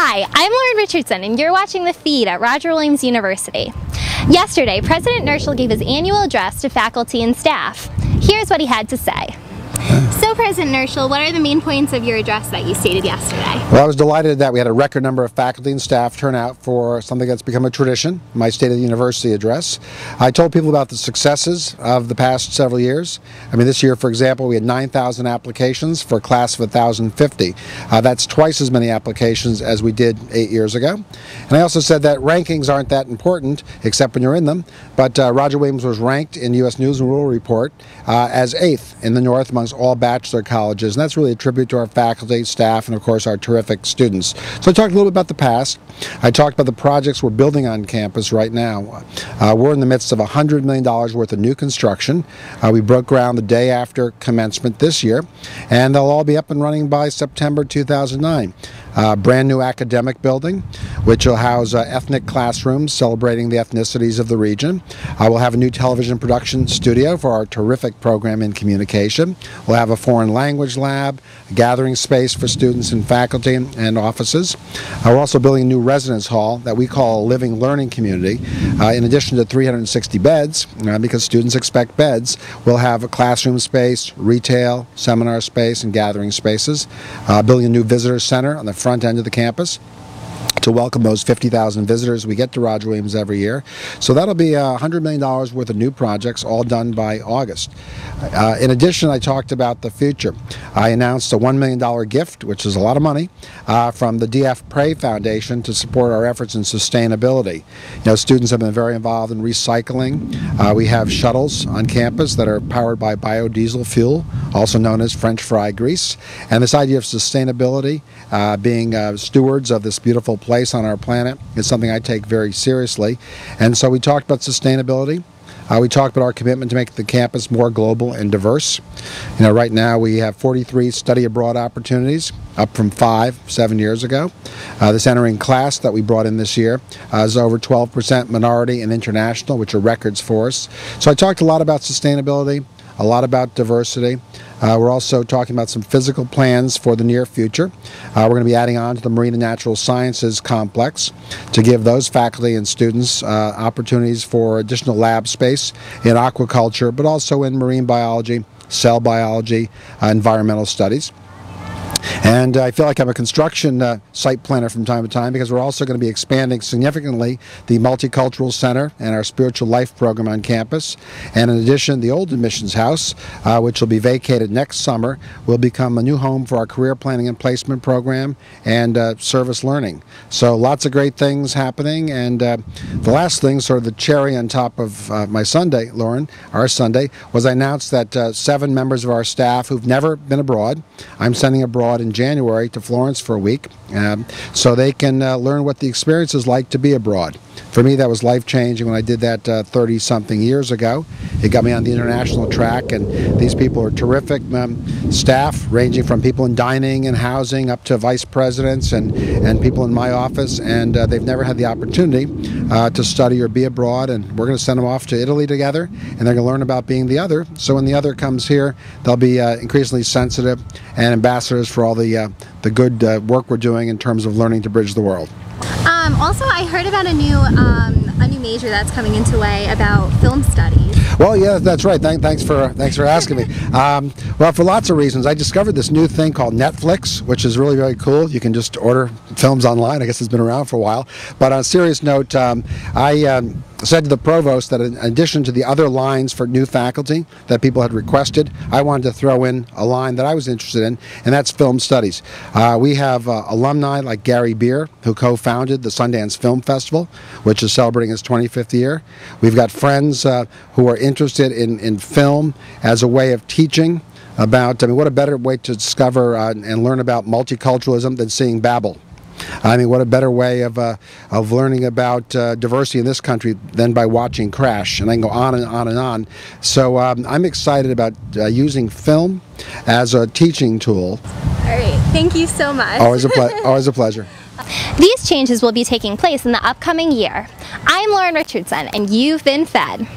Hi, I'm Lauren Richardson, and you're watching The Feed at Roger Williams University. Yesterday, President Nirschel gave his annual address to faculty and staff. Here's what he had to say. So, President Nirschel, what are the main points of your address that you stated yesterday? Well, I was delighted that we had a record number of faculty and staff turn out for something that's become a tradition, my State of the University address. I told people about the successes of the past several years. I mean, this year, for example, we had 9,000 applications for a class of 1,050. That's twice as many applications as we did 8 years ago. And I also said that rankings aren't that important, except when you're in them, but Roger Williams was ranked in the U.S. News and World Report as 8th in the North amongst all bachelor colleges, and that's really a tribute to our faculty, staff, and of course our terrific students. So I talked a little bit about the past. I talked about the projects we're building on campus right now. We're in the midst of $100 million worth of new construction. We broke ground the day after commencement this year, and they'll all be up and running by September 2009. Brand new academic building, which will house ethnic classrooms celebrating the ethnicities of the region. We'll have a new television production studio for our terrific program in communication. We'll have a foreign language lab, a gathering space for students and faculty and offices. We're also building a new residence hall that we call a living learning community. In addition to 360 beds, because students expect beds, we'll have a classroom space, retail, seminar space, and gathering spaces. Building a new visitor center on the front end of the campus to welcome those 50,000 visitors we get to Roger Williams every year. So that'll be $100 million worth of new projects, all done by August. In addition, I talked about the future. I announced a $1 million gift, which is a lot of money, from the D.F. Pray Foundation to support our efforts in sustainability. You know, students have been very involved in recycling. We have shuttles on campus that are powered by biodiesel fuel, also known as French fry grease. And this idea of sustainability, being stewards of this beautiful place on our planet, is something I take very seriously. And so we talked about sustainability. We talked about our commitment to make the campus more global and diverse. You know, right now we have 43 study abroad opportunities, up from 7 years ago. This entering class that we brought in this year is over 12% minority and international, which are records for us. So I talked a lot about sustainability, a lot about diversity. We're also talking about some physical plans for the near future. We're going to be adding on to the Marine and Natural Sciences complex to give those faculty and students opportunities for additional lab space in aquaculture, but also in marine biology, cell biology, environmental studies. And I feel like I'm a construction site planner from time to time, because we're also going to be expanding significantly the Multicultural Center and our Spiritual Life program on campus. And in addition, the old admissions house, which will be vacated next summer, will become a new home for our career planning and placement program and service learning. So lots of great things happening. And the last thing, sort of the cherry on top of my Sunday, Lauren, our Sunday, was I announced that 7 members of our staff who've never been abroad, I'm sending abroad in January to Florence for a week, so they can learn what the experience is like to be abroad. For me, that was life-changing when I did that 30-something years ago. It got me on the international track, and these people are terrific staff, ranging from people in dining and housing up to vice presidents and people in my office, and they've never had the opportunity to study or be abroad, and we're going to send them off to Italy together, and they're going to learn about being the other. So when the other comes here, they'll be increasingly sensitive and ambassadors for all the good work we're doing in terms of learning to bridge the world. Also, I heard about a new major that's coming into way about film studies. Well, yeah, that's right. Thanks for asking me. Well, for lots of reasons. I discovered this new thing called Netflix, which is really, really cool. You can just order films online. I guess it's been around for a while. But on a serious note, I said to the provost that in addition to the other lines for new faculty that people had requested, I wanted to throw in a line that I was interested in, and that's film studies. We have alumni like Gary Beer, who co-founded the Sundance Film Festival, which is celebrating its 25th year. We've got friends who are interested in film as a way of teaching about, I mean, what a better way to discover and learn about multiculturalism than seeing Babel. I mean, what a better way of learning about diversity in this country than by watching Crash, and I can go on and on and on. So I'm excited about using film as a teaching tool. All right, thank you so much. Always a pleasure. These changes will be taking place in the upcoming year. I'm Lauren Richardson, and you've been fed.